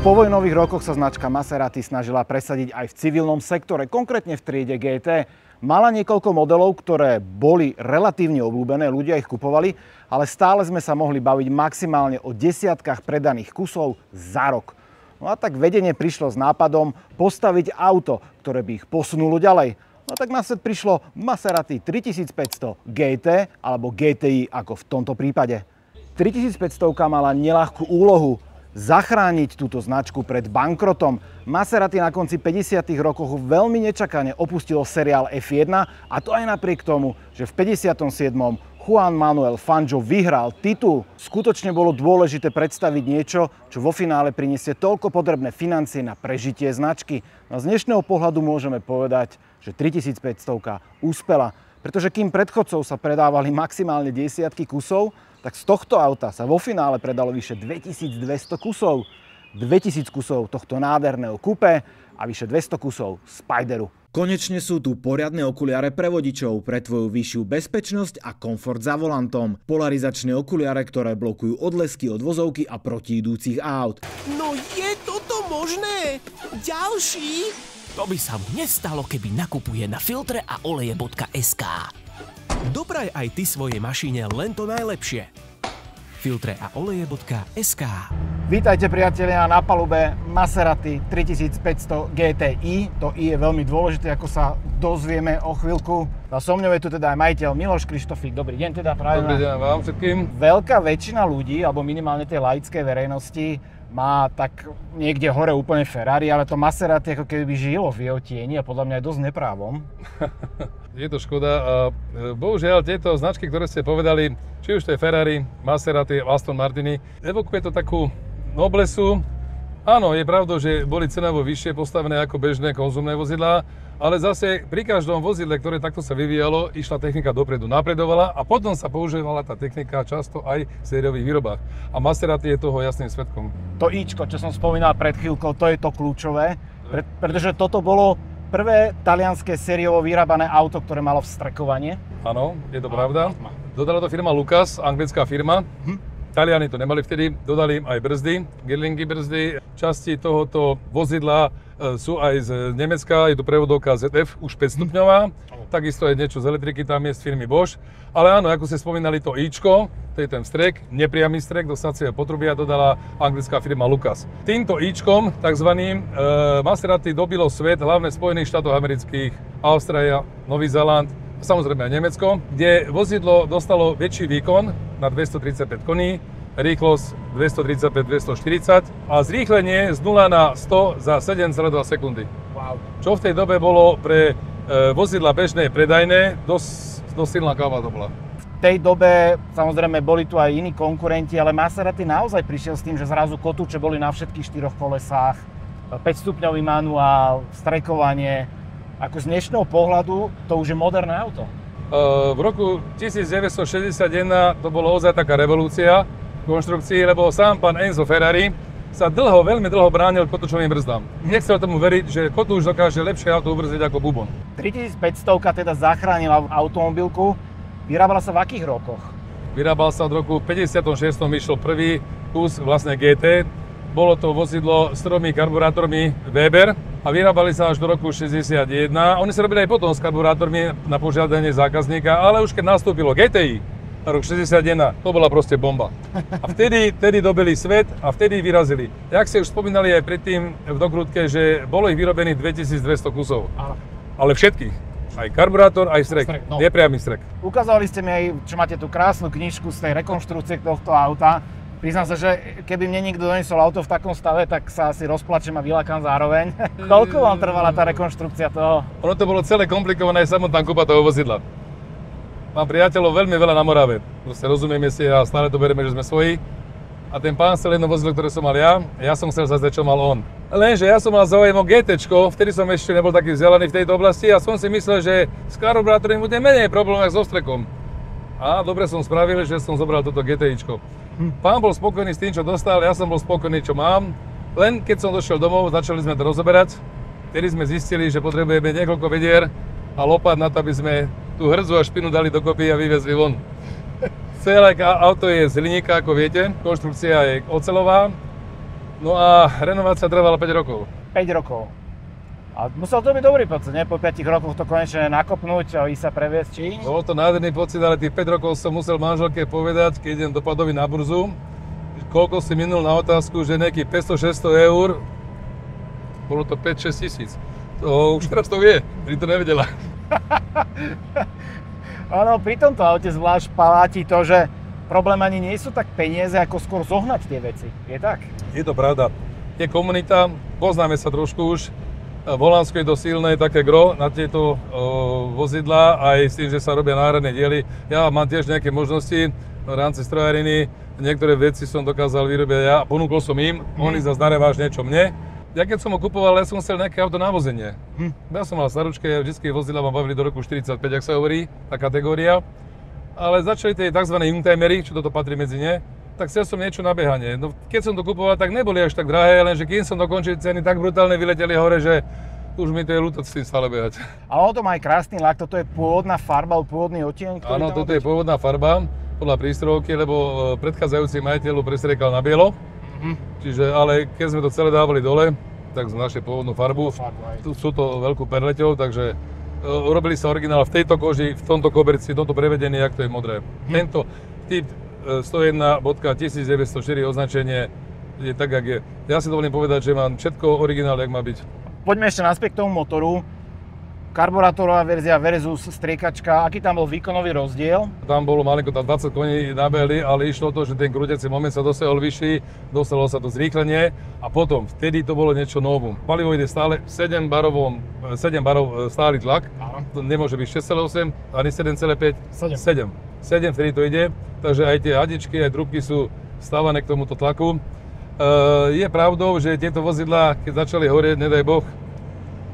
povojnových rokoch sa značka Maserati snažila presadiť aj v civilnom sektore, konkrétne v triede GT. Mala niekoľko modelov, ktoré boli relatívne obľúbené, ľudia ich kupovali, ale stále sme sa mohli baviť maximálne o desiatkách predaných kusov za rok. No a tak vedenie prišlo s nápadom postaviť auto, ktoré by ich posunulo ďalej. No tak na svet prišlo Maserati 3500 GT alebo GTI ako v tomto prípade. 3500 mala neľahkú úlohu zachrániť túto značku pred bankrotom. Maserati na konci 50. rokov veľmi nečakane opustilo seriál F1 a to aj napriek tomu, že v 57. Juan Manuel Fangio vyhral titul. Skutočne bolo dôležité predstaviť niečo, čo vo finále prinesie toľko potrebné financie na prežitie značky. No z dnešného pohľadu môžeme povedať, že 3500 úspela, pretože kým predchodcov sa predávali maximálne desiatky kusov, tak z tohto auta sa vo finále predalo vyše 2200 kusov. 2000 kusov tohto nádherného kupé a vyše 200 kusov Spideru. Konečne sú tu poriadne okuliare pre vodičov, pre tvoju vyššiu bezpečnosť a komfort za volantom. Polarizačné okuliare, ktoré blokujú odlesky od vozovky a protiidúcich aut. No je toto možné? Ďalší? To by sa mu nestalo, keby nakupuje na filtre a oleje.sk. Dopraj aj ty svojej mašine len to najlepšie. Filtre a oleje.sk. Vítajte priatelia na palube Maserati 3500 GTI. To I je veľmi dôležité, ako sa dozvieme o chvíľku. A so mňou je tu teda aj majiteľ Miloš Krištofík. Dobrý deň teda prajem. Dobrý deň vám všetkým. Veľká väčšina ľudí, alebo minimálne tej laickej verejnosti, má tak niekde hore úplne Ferrari, ale to Maserati ako keby žilo v jeho tieni a podľa mňa aj dosť neprávom. Je to škoda a bohužiaľ tieto značky, ktoré ste povedali, či už to je Ferrari, Maserati, Aston Martin, evokuje to takú noblesu. Áno, je pravda, že boli cenovo vyššie postavené ako bežné konzumné vozidlá, ale zase pri každom vozidle, ktoré takto sa vyvíjalo, išla technika dopredu, napredovala a potom sa používala tá technika často aj v sériových výrobách. A Maserati je toho jasným svedkom. To Ičko, čo som spomínal pred chvíľkou, to je to kľúčové, pretože toto bolo prvé talianske sériovo vyrábané auto, ktoré malo vstrekovanie. Áno, je to pravda. Dodala to firma Lucas, anglická firma. Taliani to nemali vtedy, dodali im aj brzdy, Girlingy brzdy. Časti tohoto vozidla sú aj z Nemecka, je tu prevodovka ZF, už 5-stupňová. Takisto je niečo z elektriky, tam je z firmy Bosch. Ale áno, ako ste spomínali, to Ičko, to je ten vstrek, nepriamy vstrek do sacieho potrubia dodala anglická firma Lucas. Týmto Ičkom, takzvaným, Maserati dobilo svet, hlavne Spojených štátov amerických, Austrália, Nový Zéland, samozrejme aj Nemecko, kde vozidlo dostalo väčší výkon na 235 koní, rýchlosť 235-240 a zrýchlenie z 0 na 100 za 7,2 sekundy. Wow. Čo v tej dobe bolo pre vozidla bežné predajné, dosť silná káva to bola. V tej dobe samozrejme boli tu aj iní konkurenti, ale Maserati naozaj prišiel s tým, že zrazu kotúče boli na všetkých 4 kolesách, 5-stupňový manuál, strekovanie. Ako z dnešného pohľadu to už je moderné auto. V roku 1961 to bolo ozaj taká revolúcia v konštrukcii, lebo sám pán Enzo Ferrari sa veľmi dlho bránil kotúčovým brzdám. Nechcel tomu veriť, že kotúč dokáže lepšie auto ubrziť ako bubon. 3500 teda zachránila automobilku. Vyrábala sa v akých rokoch? Vyrábal sa od roku 56. Išiel prvý kus vlastne GT. Bolo to vozidlo s 3 karburátormi Weber a vyrábali sa až do roku 61. Oni sa robili aj potom s karburátormi na požiadanie zákazníka, ale už keď nastúpilo GTI, na rok 61, to bola proste bomba. A vtedy dobili svet a vtedy vyrazili. Jak ste už spomínali aj predtým v dokrutke, že bolo ich vyrobených 2200 kusov. Ale všetkých. Aj karburátor, aj strek. No. Nepriamy strek. Ukázali ste mi aj, čo máte tú krásnu knižku z tej rekonštrukcie tohto auta. Priznám sa, že keby mne niekto donesol auto v takom stave, tak sa asi rozplačem a vylakám zároveň. Koľko vám trvala tá rekonštrukcia toho? Ono to bolo celé komplikované, aj samotná kúpa toho vozidla. Mám priateľov veľmi veľa na Morave. Proste rozumieme si a stále to berieme, že sme svoji. A ten pán chcel jedno vozidlo, ktoré som mal ja som chcel zase, čo mal on. Lenže ja som mal záujem o GTčko, vtedy som ešte nebol taký vzdelaný v tejto oblasti a som si myslel, že s karburátormi bude menej problém ako so strekom. A dobre som spravil, že som zobral toto GTIčko. Pán bol spokojný s tým, čo dostal, ja som bol spokojný, čo mám. Len keď som došiel domov, začali sme to rozoberať. Vtedy sme zistili, že potrebujeme niekoľko vedier a lopat na to, aby sme tú hrdzu a špinu dali dokopy a vyvezli von. Celé auto je z hliníka, ako viete, konštrukcia je oceľová. No a renovácia trvala 5 rokov. 5 rokov. A musel to byť dobrý pocit, ne? Po 5 rokoch to konečne nakopnúť a ísť sa previesť, či? Bol to nádherný pocit, ale tých 5 rokov som musel manželke povedať, keď idem do Padovy na burzu, koľko si minul na otázku, že nejakých 500-600 eur, bolo to 5-6 tisíc. To už teraz to vie, pri to nevedela. Áno, pri tomto aute zvlášť platí to, že problém ani nie sú tak peniaze, ako skôr zohnať tie veci. Je tak? Je to pravda. Je komunita, poznáme sa trošku už. V Holandsku je to silné také gro na tieto vozidlá, aj s tým, že sa robia náhradné diely. Ja mám tiež nejaké možnosti v rámci strojariny. Niektoré veci som dokázal vyrobiť ja, ponúkol som im, oni zase nareváš niečo mne. Ja keď som ho kupoval, ja som chcel nejaké auto na vozenie. Ja som mal staručke, vždycky vozidlá ma bavili do roku 45, ak sa hovorí, tá kategória. Ale začali tie tzv. Youngtimery, čo toto patrí medzi ne, tak chcel som niečo na behanie. No, keď som to kupoval, tak neboli až tak drahé, lenže kým som dokončil, ceny tak brutálne vyleteli hore, že už mi to je ľúto s tým stále behať. Ale on to má aj krásny lak, toto je pôvodná farba, pôvodný odtieň, ktorý áno, toto je pôvodná farba, podľa prístrojovky, lebo predchádzajúci majiteľ prestriekal na bielo. Čiže, ale keď sme to celé dávali dole, tak sme našli pôvodnú farbu. Tu sú to veľkú perleťou, takže urobili sa originál v tejto koži, v tomto koberci, v tomto prevedení, jak to je modré. Tento typ 101.1904 označenie je tak, jak je. Ja si dovolím povedať, že mám všetko originál, jak má byť. Poďme ešte naspäť k tomu motoru. Karburátorová verzia versus striekačka, aký tam bol výkonový rozdiel? Tam bolo malinko, tam 20 koní nabehli, ale išlo to, že ten krútiaci moment sa dosiahol vyšší, dostalo sa to zrýchlenie a potom, vtedy to bolo niečo novú. Palivo ide stále 7 barov stály tlak, to nemôže byť 6,8 ani 7,5, 7, vtedy to ide, takže aj tie hadičky, aj trúbky sú stávané k tomuto tlaku. Je pravdou, že tieto vozidlá, keď začali horieť, nedaj Boh,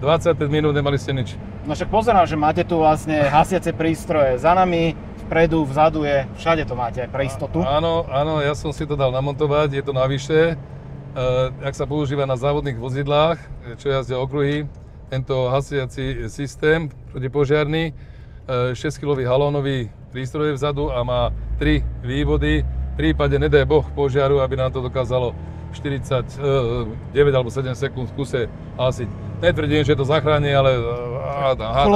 25 minút nemali ste nič. No však pozerám, že máte tu vlastne hasiace prístroje za nami, vpredu, vzadu je, všade to máte pre istotu. Áno, ja som si to dal namontovať, je to navyše. Ak sa používa na závodných vozidlách, čo jazdia okruhy, tento hasiaci systém protipožiarny, 6-kilový halónový prístroj vzadu a má 3 vývody. V prípade, nedaj Boh, požiaru, aby nám to dokázalo 49 alebo 7 sekúnd v kuse hasiť. Netvrdím, že to zachráni, ale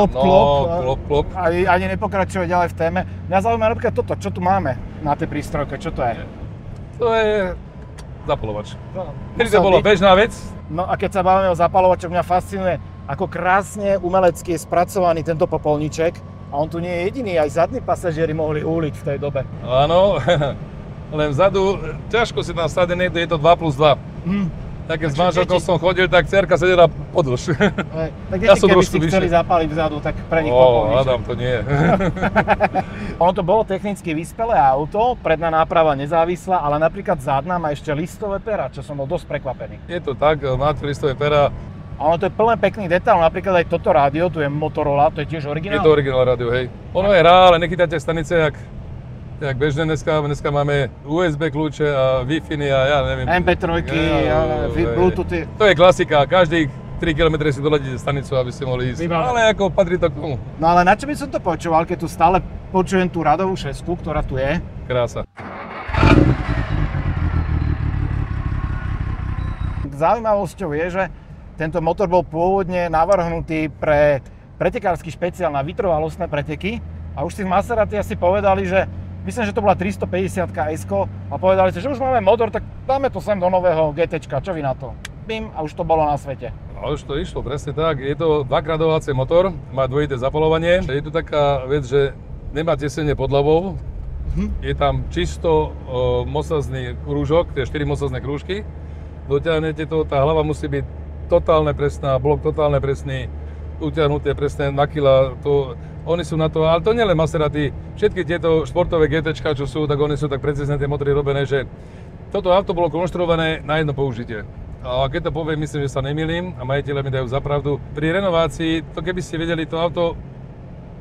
klop. Ani nepokračuje ďalej v téme. Mňa zaujíma napríklad toto, čo tu máme na tej prístrojke, čo to je? To je zapalovač. Kedy to bola bežná vec? No a keď sa bavíme o zapalovačoch, mňa fascinuje, ako krásne umelecky je spracovaný tento popolníček. A on tu nie je jediný, aj zadní pasažieri mohli úliť v tej dobe. Áno, len vzadu, ťažko si tam stáť, je to 2+2. Tak keď s manželkou som chodil, tak dcerka sedela podĺž. Tak deti, keby si chceli zapáliť vzadu, tak pre nich popolníček. Hádam, to nie. Ono to bolo technicky vyspelé auto, predná náprava nezávislá, ale napríklad zadná má ešte listové pera, čo som bol dosť prekvapený. Je to tak, máte listové pera. A ono to je plné pekný detail, napríklad aj toto rádio, tu je Motorola, to je tiež originál? Je to originál rádio, hej. Ono je rá, ale nechytáte stanice jak bežné dneska máme USB kľúče a Wi-Fi a ja neviem. MP3, Bluetooth. To je klasika, každých 3 km si doladíte stanicu, aby ste mohli ísť. Ale ako patrí to k tomu. No ale na čo by som to počúval, keď tu stále počujem tú radovú šesku, ktorá tu je? Krása. Zaujímavosťou je, že tento motor bol pôvodne navrhnutý pre pretekársky špeciál na vytrvalostné preteky a už si v Maserati asi povedali, že myslím, že to bola 350 S-ko a povedali si, že už máme motor, tak dáme to sem do nového GTčka, čo vy na to? Bim, a už to bolo na svete. A už to išlo, presne tak. Je to dvakrát dohovací motor, má dvojité zapaľovanie. Je tu taká vec, že nemá tesenie pod hlavou. Je tam čisto mocazný krúžok, tie 4 mocazné krúžky. Dotiahnete to, tá hlava musí byť totálne presná, blok totálne presný, utiahnuté presne na kila. Oni sú na to, ale to nielen Maserati, všetky tieto športové GTčka, čo sú, tak oni sú tak precízne tie motory robené, že toto auto bolo konštruované na jedno použitie. A keď to poviem, myslím, že sa nemýlim a majiteľe mi dajú za pravdu. Pri renovácii, to keby ste vedeli, to auto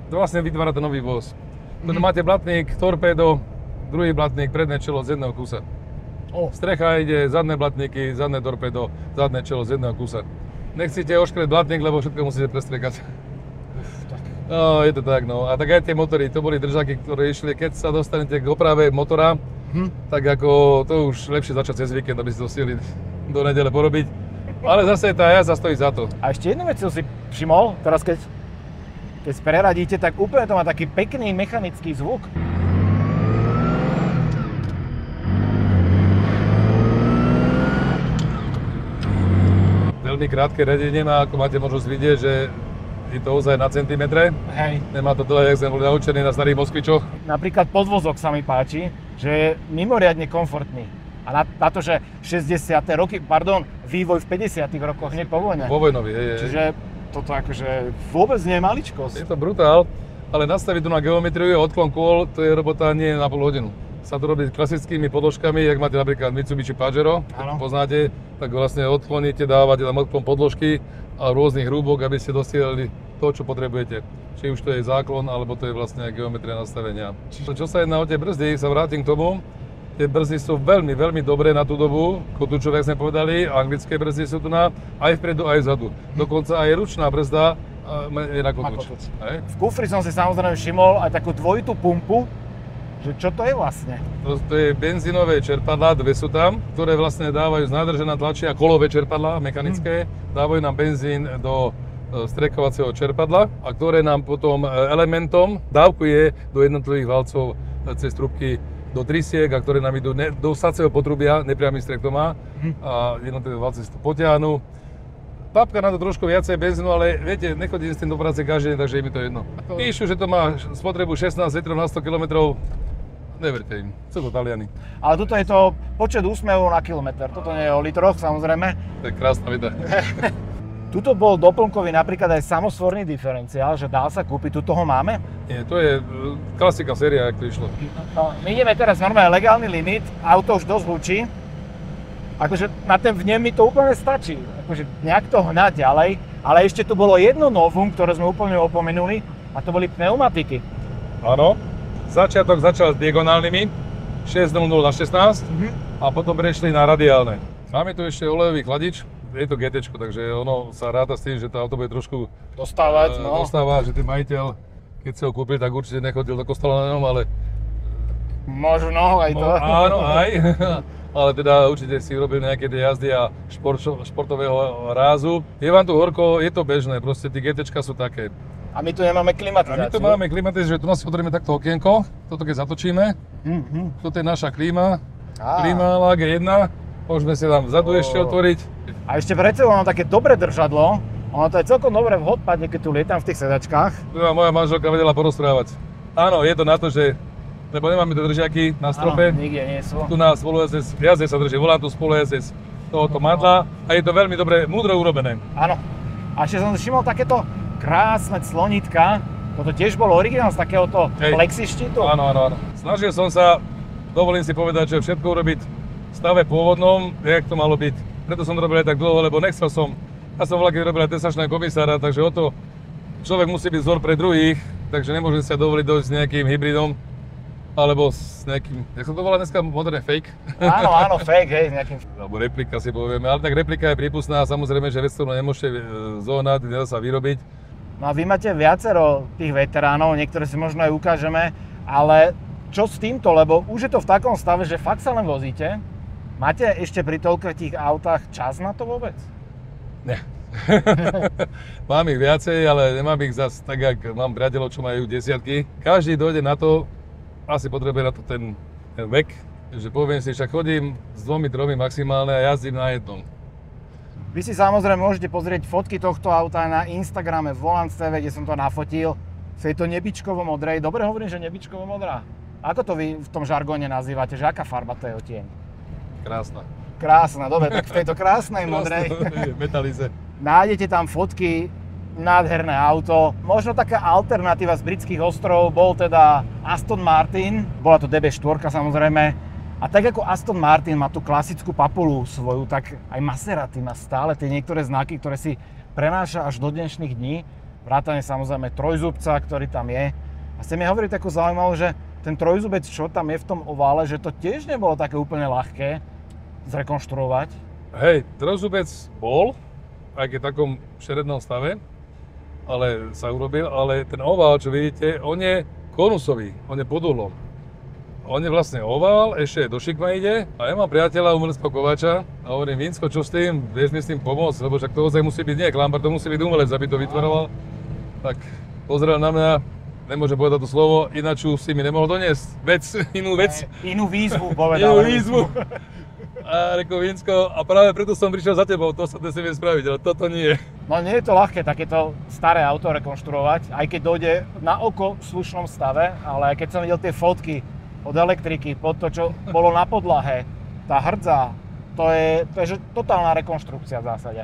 vlastne vytvárate nový voz. Toto máte blatník, torpédo, druhý blatník, predné čelo z jedného kusa. Strecha ide, zadné blatníky, zadné torpédo, zadné čelo z jedného kusa. Nechcete oškrieť blatník, lebo všetko musíte prestriekať. No, je to tak, no. A tak aj tie motory, to boli držaky, ktoré išli, keď sa dostanete k oprave motora, tak ako to už lepšie začať cez víkend, aby ste to stihli do nedele porobiť. Ale zase tá jazda stojí za to. A ešte jednu vec som si všimol, teraz keď preradíte, tak úplne to má taký pekný mechanický zvuk. Veľmi krátke radenie má, ako máte možnosť vidieť, že je to ozaj na centimetre. Hej. Nemá to dlhé, jak sme boli naučení na starých Moskvičoch. Napríklad podvozok sa mi páči, že je mimoriadne komfortný. A na to, že 60. roky, vývoj v 50. rokoch, nie po vojne. Po vojnovi, Čiže toto akože vôbec nie je maličkosť. Je to brutál, ale nastaviť tu na geometriu a odklon kôl, to je robota nie na pol hodinu. Sa to robí klasickými podložkami, jak máte napríklad Mitsubishi Pajero, poznáte, tak vlastne odkloníte, dávate tam odklon podložky a rôznych hrúbok, aby ste dosiahli to, čo potrebujete. Či už to je záklon, alebo to je vlastne geometria nastavenia. Čo sa jedná o tie brzdy, sa vrátim k tomu. Tie brzdy sú veľmi, veľmi dobré na tú dobu, kotúčové, jak sme povedali, anglické brzdy sú tu aj vpredu, aj vzadu. Dokonca aj ručná brzda je na kotúč. V kufri som si samozrejme všimol aj takú dvojitú pumpu. Že čo to je vlastne? To je benzínové čerpadlá, dve sú tam, ktoré vlastne dávajú z nádrže na tlačia kolové čerpadlá mechanické, dávajú nám benzín do strekovacieho čerpadla a ktoré nám potom elementom dávkuje do jednotlivých valcov cez trubky do trysiek a ktoré nám idú do sacieho potrubia, nepriamy strek to má a jednotlivé valce si to potiahnu. Papka na to trošku viacej benzínu, ale viete, nechodím s tým do práce každý deň, takže je mi to jedno. Píšu, že to má spotrebu 16 litrov na 100 km. Neverte im, sú to Taliani. Ale tuto je to počet úsmevov na kilometr, toto nie je o litroch samozrejme. To je krásna veda. Tuto bol doplnkový napríklad aj samosvorný diferenciál, že dá sa kúpiť, tuto ho máme? Nie, to je klasika séria, jak to išlo. No, my ideme teraz normálne legálny limit, auto už dosť hučí. Akože na ten vnem mi to úplne stačí, akože nejak to hnať ďalej. Ale ešte tu bolo jedno novum, ktoré sme úplne opomenuli, a to boli pneumatiky. Áno. Začiatok začal s diagonálnymi, 6.00 na 16 a potom prešli na radiálne. Máme tu ešte olejový chladič, je to GT, takže ono sa ráta s tým, že to auto bude trošku dostávať, že ten majiteľ, keď si ho kúpil, tak určite nechodil do kostola na ňom, ale... Možno aj to. Áno, aj. Ale teda určite si urobil nejaké tie jazdy a športového rázu. Je vám tu horko, je to bežné, proste tie GTčka sú také. A my tu nemáme klimatizáciu. A my tu máme klimatizáciu, že tu nás otvoríme takto okienko, toto keď zatočíme. Toto je naša klíma, klíma G1, môžeme si tam vzadu ešte otvoriť. A ešte predsa mám také dobré držadlo, ono to je celkom dobre v hotpadne, keď tu lietam v tých sedačkách. Tu ma moja manželka vedela porozprávať. Áno, je to na to, že lebo nemáme tu držiaky na strope. Áno, nikde nie sú. Tu na spolujazdec, jazdec sa drží volantu, spolujazdec tohoto madla a je to veľmi dobre, múdro urobené. Áno. A ešte som si všimol takéto krásne clonítka. Toto tiež bolo originál z takéhoto plexištítu? Áno. Snažil som sa, dovolím si povedať, že všetko urobiť v stave pôvodnom, jak to malo byť. Preto som to robil aj tak dlho, lebo nechcel som. Ja som vlaky robil aj tesačného komisára, takže o to človek musí byť vzor pre druhých, takže nemôžem sa dovoliť dojsť s nejakým hybridom. Alebo s nejakým, jak sa to volá dneska moderné, fake? Áno, fake, hej, s nejakým... Alebo replika si povieme, ale tak replika je prípustná, samozrejme, že vec, ktorú nemôžete zohnať, nedá sa vyrobiť. No a vy máte viacero tých veteránov, niektoré si možno aj ukážeme, ale čo s týmto, lebo už je to v takom stave, že fakt sa len vozíte. Máte ešte pri toľkých autách čas na to vôbec? Nie. Mám ich viacej, ale nemám ich zas tak, jak mám priateľov, čo majú desiatky. Každý dojde na to, asi potrebuje na to ten vek, že poviem si, však chodím s 2-3 maximálne a jazdím na jednom. Vy si samozrejme môžete pozrieť fotky tohto auta na Instagrame Volant.tv, kde som to nafotil. Je to nebičkovo modrej. Dobre hovorím, že nebičkovo modrá. Ako to vy v tom žargóne nazývate, že aká farba to je odtieň? Krásna. Krásna, dobre, tak v tejto krásnej modrej metalize. Nájdete tam fotky, nádherné auto. Možno taká alternatíva z britských ostrovov bol teda Aston Martin. Bola to DB4 samozrejme. A tak ako Aston Martin má tú klasickú papulu svoju, tak aj Maserati má stále tie niektoré znaky, ktoré si prenáša až do dnešných dní. Vrátane samozrejme trojzubca, ktorý tam je. A ste mi hovorili takú zaujímavú, že ten trojzubec, čo tam je v tom ovále, že to tiež nebolo také úplne ľahké zrekonštruovať. Hej, trojzubec bol, aj keď v takom šerednom stave, ale sa urobil, ale ten ovál, čo vidíte, on je konusový, on je pod uhlom. On je vlastne oval, ešte do šikma ide a ja mám priateľa umeleckého kováča a hovorím, Vinsko, čo s tým? Vieš mi s tým pomôcť? Lebo však to ozaj musí byť nie klambar, to musí byť umelec, aby to vytvaroval. Tak pozrel na mňa, nemôžem povedať to slovo, ináču si mi nemohol doniesť inú vec. Inú výzvu povedal. Inú výzvu. A rekel, Vinsko, a práve preto som prišiel za tebou, to sa dnes neviem spraviť, ale toto nie. No nie je to ľahké takéto staré auto rekonštruovať, aj keď dojde na oko v slušnom stave, ale keď som videl tie fotky od elektriky, pod to, čo bolo na podlahe, tá hrdza, to je že totálna rekonštrukcia v zásade.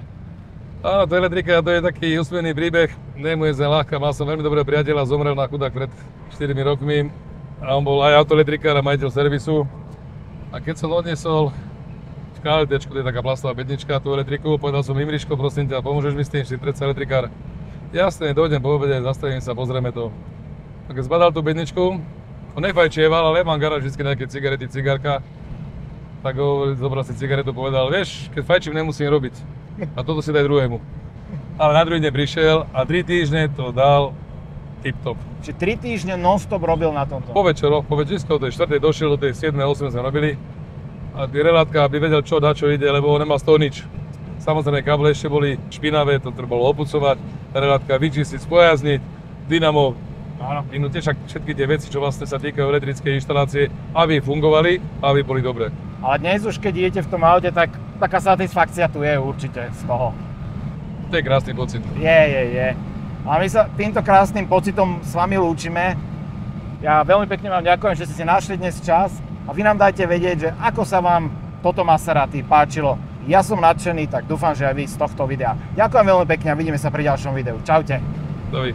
Áno, to elektrika, to je taký úsmevný príbeh, nemôže sa ľahká, mal som veľmi dobrého priateľa, zomrel na chudák pred 4 rokmi a on bol aj autoelektrikár a majiteľ servisu. A keď som odniesol v KLTčku, to je taká plastová bednička, tú elektriku, povedal som, Imriško, prosím ťa, pomôžeš mi s tým, si predsa elektrikár. Jasne, dojdem po obede, zastavím sa, pozrieme to. A keď zbadal tú bedničku, on nefajčieval, ale mám garáž vždy nejaké cigarety, cigárka. Tak ho zobral si cigaretu, povedal, vieš, keď fajčím, nemusím robiť. A toto si daj druhému. Ale na druhý deň prišiel a 3 týždne to dal tip-top. Čiže 3 týždne non-stop robil na tomto. Po večeroch, po večerskej, od tej 4. došiel, do tej 7. 8. sme robili. A tie relátka, aby vedel čo dá, čo ide, lebo on nemal z toho nič. Samozrejme, káble ešte boli špinavé, to trebalo opucovať. Relátka vyčistiť, spojazniť, dynamo. Áno. Však všetky tie veci, čo vlastne sa týkajú elektrickej inštalácie, aby fungovali a aby boli dobré. Ale dnes už, keď idete v tom aute, tak taká satisfakcia tu je určite z toho. To je krásny pocit. Je. A my sa týmto krásnym pocitom s vami lúčime. Ja veľmi pekne vám ďakujem, že ste našli dnes čas a vy nám dajte vedieť, že ako sa vám toto Maserati páčilo. Ja som nadšený, tak dúfam, že aj vy z tohto videa. Ďakujem veľmi pekne a vidíme sa pri ďalšom videu. Čaute. Dovi.